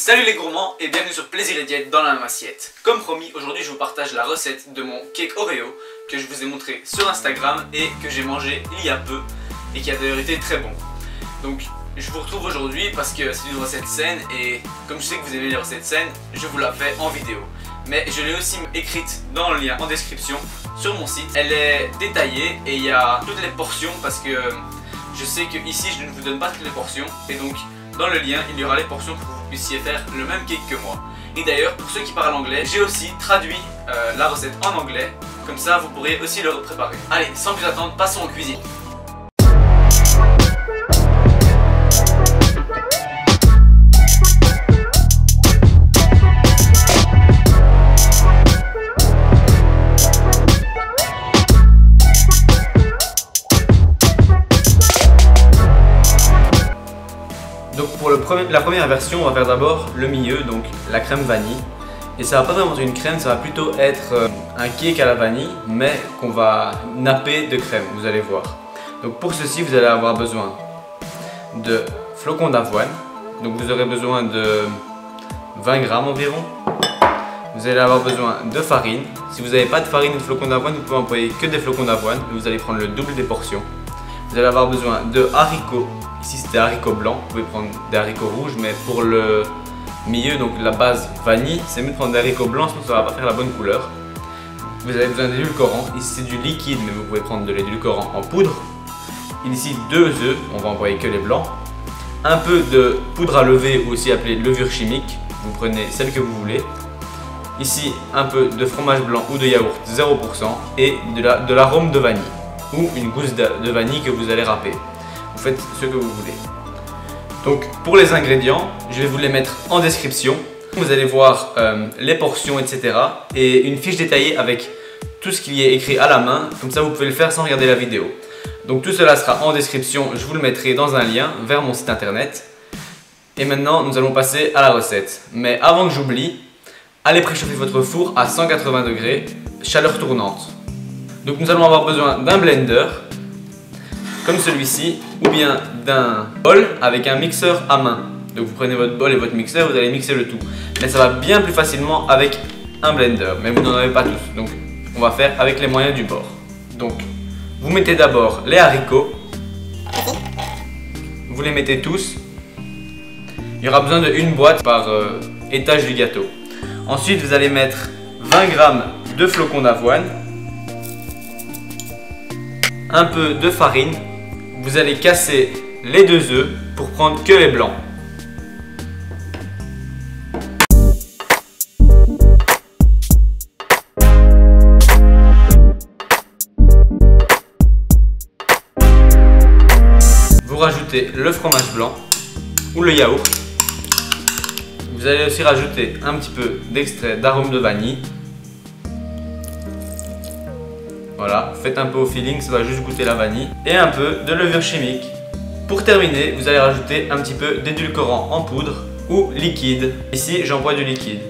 Salut les gourmands et bienvenue sur Plaisir et Diète dans la même assiette. Comme promis, aujourd'hui je vous partage la recette de mon cake Oreo que je vous ai montré sur Instagram et que j'ai mangé il y a peu et qui a d'ailleurs été très bon. Donc je vous retrouve aujourd'hui parce que c'est une recette saine et comme je sais que vous aimez les recettes saines, je vous la fais en vidéo. Mais je l'ai aussi écrite dans le lien en description sur mon site. Elle est détaillée et il y a toutes les portions parce que je sais que ici je ne vous donne pas toutes les portions et donc dans le lien il y aura les portions pour que vous puissiez faire le même cake que moi. Et d'ailleurs pour ceux qui parlent anglais, j'ai aussi traduit la recette en anglais, comme ça vous pourrez aussi le préparer. Allez, sans plus attendre, passons en cuisine. Donc pour la première version, on va faire d'abord le milieu, donc la crème vanille. Et ça va pas vraiment être une crème, ça va plutôt être un cake à la vanille, mais qu'on va napper de crème, vous allez voir. Donc pour ceci, vous allez avoir besoin de flocons d'avoine. Donc vous aurez besoin de 20 grammes environ. Vous allez avoir besoin de farine. Si vous n'avez pas de farine ou de flocons d'avoine, vous pouvez employer que des flocons d'avoine. Vous allez prendre le double des portions. Vous allez avoir besoin de haricots. Ici c'est des haricots blancs, vous pouvez prendre des haricots rouges, mais pour le milieu, donc la base vanille, c'est mieux de prendre des haricots blancs, sinon ça ne va pas faire la bonne couleur. Vous avez besoin d'édulcorant, ici c'est du liquide, mais vous pouvez prendre de l'édulcorant en poudre. Ici 2 œufs, on va employer que les blancs. Un peu de poudre à lever, ou aussi appelée levure chimique, vous prenez celle que vous voulez. Ici un peu de fromage blanc ou de yaourt 0% et de l'arôme de vanille, ou une gousse de vanille que vous allez râper. Vous faites ce que vous voulez. Donc pour les ingrédients, je vais vous les mettre en description. Vous allez voir les portions, etc. et une fiche détaillée avec tout ce qui est écrit à la main. Comme ça vous pouvez le faire sans regarder la vidéo. Donc tout cela sera en description. Je vous le mettrai dans un lien vers mon site internet. Et maintenant nous allons passer à la recette. Mais avant que j'oublie, allez préchauffer votre four à 180 degrés, chaleur tournante. Donc nous allons avoir besoin d'un blender comme celui-ci, ou bien d'un bol avec un mixeur à main. Donc vous prenez votre bol et votre mixeur, vous allez mixer le tout. Mais ça va bien plus facilement avec un blender, mais vous n'en avez pas tous. Donc on va faire avec les moyens du bord. Donc vous mettez d'abord les haricots. Vous les mettez tous. Il y aura besoin d'une boîte par étage du gâteau. Ensuite vous allez mettre 20 grammes de flocons d'avoine. Un peu de farine. Vous allez casser les 2 œufs pour prendre que les blancs. Vous rajoutez le fromage blanc ou le yaourt. Vous allez aussi rajouter un petit peu d'extrait d'arôme de vanille. Voilà, faites un peu au feeling, ça va juste goûter la vanille. Et un peu de levure chimique. Pour terminer, vous allez rajouter un petit peu d'édulcorant en poudre ou liquide. Ici, j'emploie du liquide.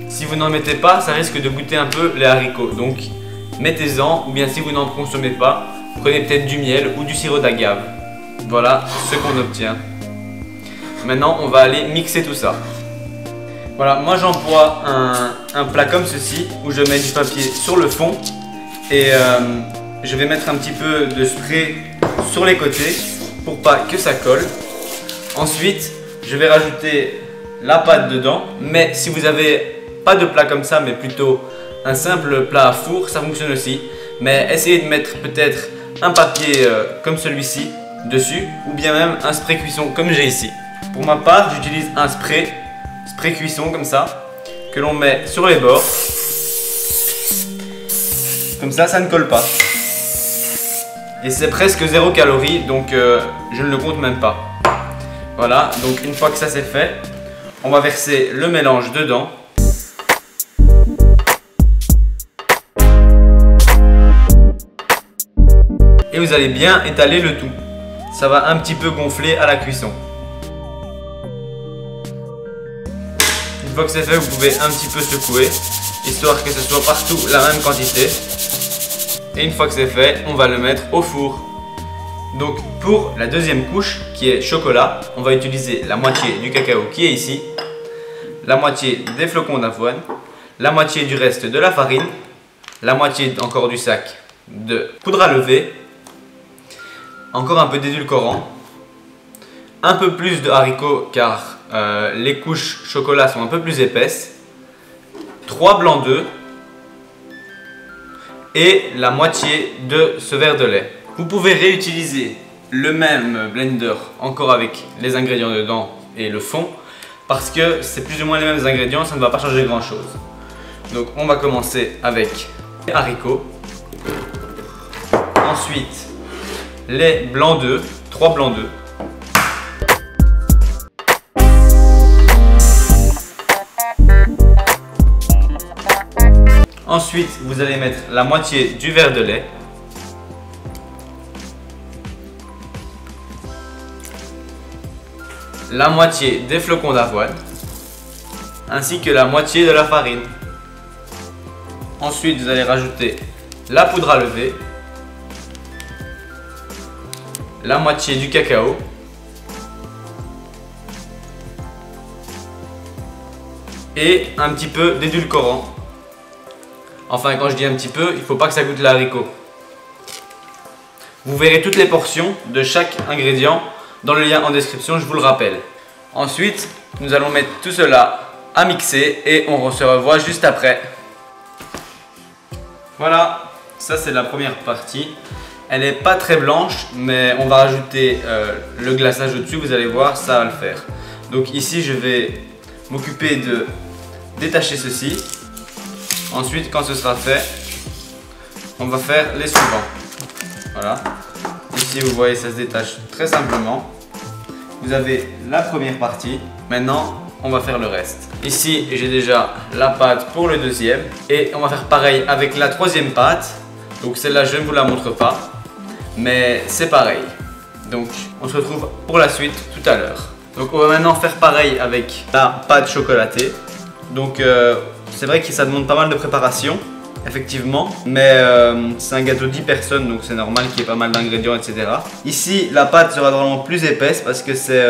Si vous n'en mettez pas, ça risque de goûter un peu les haricots. Donc, mettez-en, ou bien si vous n'en consommez pas, prenez peut-être du miel ou du sirop d'agave. Voilà ce qu'on obtient. Maintenant, on va aller mixer tout ça. Voilà, moi j'emploie un plat comme ceci, où je mets du papier sur le fond. Et je vais mettre un petit peu de spray sur les côtés pour pas que ça colle. Ensuite, je vais rajouter la pâte dedans. Mais si vous n'avez pas de plat comme ça, mais plutôt un simple plat à four, ça fonctionne aussi. Mais essayez de mettre peut-être un papier comme celui-ci dessus, ou bien même un spray cuisson comme j'ai ici. Pour ma part, j'utilise un spray cuisson comme ça, que l'on met sur les bords. Comme ça ne colle pas. Et c'est presque 0 calories, donc je ne le compte même pas. Voilà, donc une fois que ça c'est fait, on va verser le mélange dedans. Et vous allez bien étaler le tout. Ça va un petit peu gonfler à la cuisson. Une fois que c'est fait, vous pouvez un petit peu secouer, histoire que ce soit partout la même quantité. Et une fois que c'est fait, on va le mettre au four. Donc pour la deuxième couche qui est chocolat, on va utiliser la moitié du cacao qui est ici, la moitié des flocons d'avoine, la moitié du reste de la farine, la moitié encore du sac de poudre à lever, encore un peu d'édulcorant, un peu plus de haricots car les couches chocolat sont un peu plus épaisses, 3 blancs d'œufs et la moitié de ce verre de lait. Vous pouvez réutiliser le même blender encore avec les ingrédients dedans et le fond parce que c'est plus ou moins les mêmes ingrédients, ça ne va pas changer grand chose. Donc on va commencer avec les haricots, ensuite les blancs d'œufs, 3 blancs d'œufs. Ensuite, vous allez mettre la moitié du verre de lait. La moitié des flocons d'avoine. Ainsi que la moitié de la farine. Ensuite, vous allez rajouter la poudre à lever. La moitié du cacao. Et un petit peu d'édulcorant. Enfin, quand je dis un petit peu, il ne faut pas que ça goûte l'haricot. Vous verrez toutes les portions de chaque ingrédient dans le lien en description, je vous le rappelle. Ensuite, nous allons mettre tout cela à mixer et on se revoit juste après. Voilà, ça c'est la première partie. Elle n'est pas très blanche, mais on va rajouter le glaçage au-dessus, vous allez voir, ça va le faire. Donc ici, je vais m'occuper de détacher ceci. Ensuite, quand ce sera fait, on va faire les suivants. Voilà. Ici, vous voyez, ça se détache très simplement. Vous avez la première partie. Maintenant, on va faire le reste. Ici, j'ai déjà la pâte pour le deuxième. Et on va faire pareil avec la troisième pâte. Donc celle-là, je ne vous la montre pas. Mais c'est pareil. Donc, on se retrouve pour la suite tout à l'heure. Donc, on va maintenant faire pareil avec la pâte chocolatée. Donc, c'est vrai que ça demande pas mal de préparation, effectivement, mais c'est un gâteau 10 personnes, donc c'est normal qu'il y ait pas mal d'ingrédients, etc. Ici, la pâte sera vraiment plus épaisse parce que c'est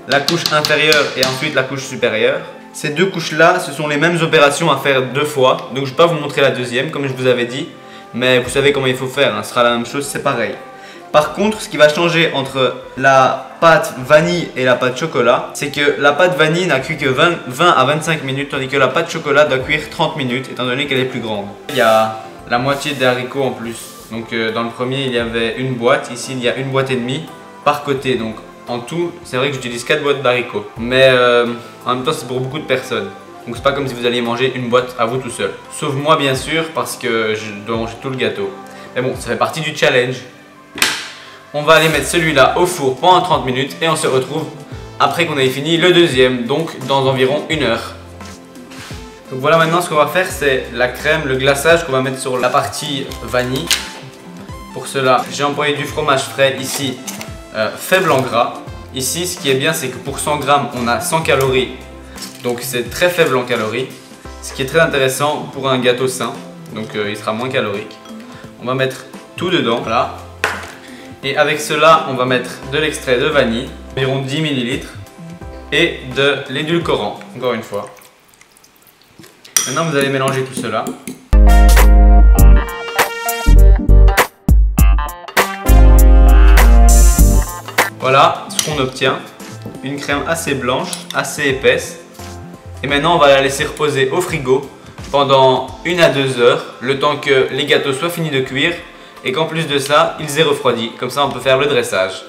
la couche inférieure et ensuite la couche supérieure. Ces deux couches-là, ce sont les mêmes opérations à faire 2 fois, donc je ne vais pas vous montrer la deuxième, comme je vous avais dit, mais vous savez comment il faut faire, hein, ce sera la même chose, c'est pareil. Par contre, ce qui va changer entre la pâte vanille et la pâte chocolat, c'est que la pâte vanille n'a cuit que 20 à 25 minutes, tandis que la pâte chocolat doit cuire 30 minutes, étant donné qu'elle est plus grande. Il y a la moitié des haricots en plus. Donc dans le premier, il y avait une boîte. Ici, il y a une boîte et demie par côté. Donc en tout, c'est vrai que j'utilise 4 boîtes d'haricots. Mais en même temps, c'est pour beaucoup de personnes. Donc c'est pas comme si vous alliez manger une boîte à vous tout seul. Sauf moi, bien sûr, parce que je dois manger tout le gâteau. Mais bon, ça fait partie du challenge. On va aller mettre celui-là au four pendant 30 minutes et on se retrouve après qu'on ait fini le deuxième, donc dans environ 1 heure. Donc voilà, maintenant ce qu'on va faire, c'est la crème, le glaçage qu'on va mettre sur la partie vanille. Pour cela, j'ai employé du fromage frais ici, faible en gras. Ici, ce qui est bien, c'est que pour 100 grammes, on a 100 calories. Donc c'est très faible en calories. Ce qui est très intéressant pour un gâteau sain. Donc il sera moins calorique. On va mettre tout dedans, voilà. Et avec cela, on va mettre de l'extrait de vanille, environ 10 ml, et de l'édulcorant, encore une fois. Maintenant, vous allez mélanger tout cela. Voilà ce qu'on obtient. Une crème assez blanche, assez épaisse. Et maintenant, on va la laisser reposer au frigo pendant 1 à 2 heures, le temps que les gâteaux soient finis de cuire. Et qu'en plus de ça, ils aient refroidi. Comme ça, on peut faire le dressage.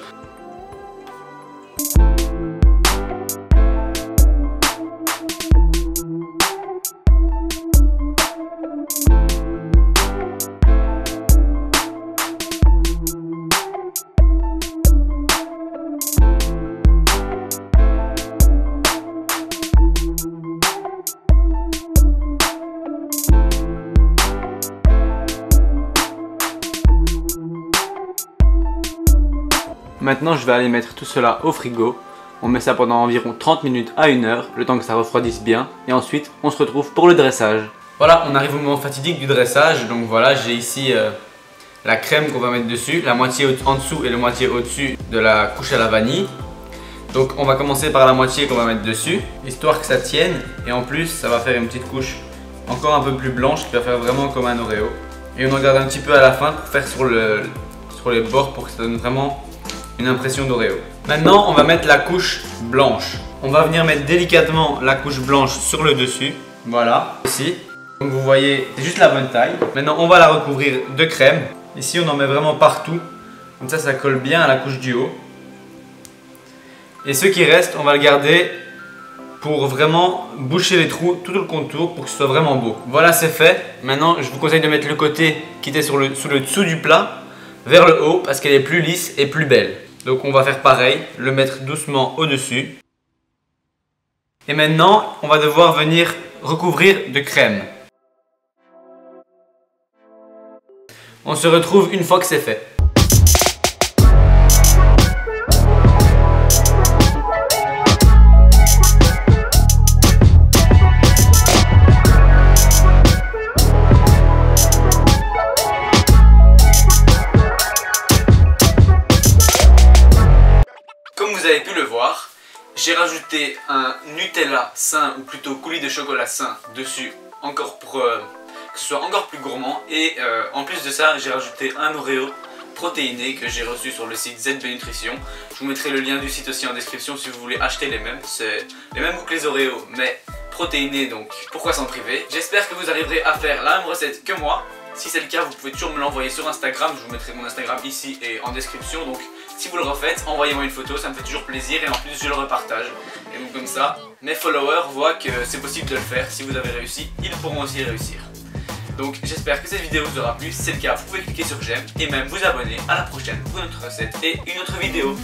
Maintenant, je vais aller mettre tout cela au frigo. On met ça pendant environ 30 minutes à 1 heure, le temps que ça refroidisse bien. Et ensuite, on se retrouve pour le dressage. Voilà, on arrive au moment fatidique du dressage. Donc voilà, j'ai ici la crème qu'on va mettre dessus, la moitié en dessous et la moitié au-dessus de la couche à la vanille. Donc on va commencer par la moitié qu'on va mettre dessus, histoire que ça tienne, et en plus ça va faire une petite couche encore un peu plus blanche qui va faire vraiment comme un Oreo. Et on en garde un petit peu à la fin pour faire sur les bords pour que ça donne vraiment une impression d'Oreo. Maintenant on va mettre la couche blanche. On va venir mettre délicatement la couche blanche sur le dessus, voilà, ici. Comme vous voyez, c'est juste la bonne taille. Maintenant on va la recouvrir de crème. Ici on en met vraiment partout, comme ça colle bien à la couche du haut. Et ce qui reste, on va le garder pour vraiment boucher les trous tout le contour pour que ce soit vraiment beau. Voilà, c'est fait. Maintenant, je vous conseille de mettre le côté qui était sous le dessous du plat vers le haut parce qu'elle est plus lisse et plus belle. Donc on va faire pareil, le mettre doucement au-dessus. Et maintenant, on va devoir venir recouvrir de crème. On se retrouve une fois que c'est fait. Comme vous avez pu le voir, j'ai rajouté un Nutella sain, ou plutôt coulis de chocolat sain dessus, encore pour que ce soit encore plus gourmand. Et en plus de ça, j'ai rajouté un Oreo protéiné que j'ai reçu sur le site ZB Nutrition. Je vous mettrai le lien du site aussi en description si vous voulez acheter les mêmes. C'est les mêmes goûts que les Oreos, mais protéinés, donc pourquoi s'en priver. J'espère que vous arriverez à faire la même recette que moi. Si c'est le cas, vous pouvez toujours me l'envoyer sur Instagram. Je vous mettrai mon Instagram ici et en description. Donc si vous le refaites, envoyez-moi une photo, ça me fait toujours plaisir. Et en plus, je le repartage. Et donc comme ça, mes followers voient que c'est possible de le faire. Si vous avez réussi, ils pourront aussi réussir. Donc j'espère que cette vidéo vous aura plu. Si c'est le cas, vous pouvez cliquer sur j'aime et même vous abonner. À la prochaine pour une autre recette et une autre vidéo.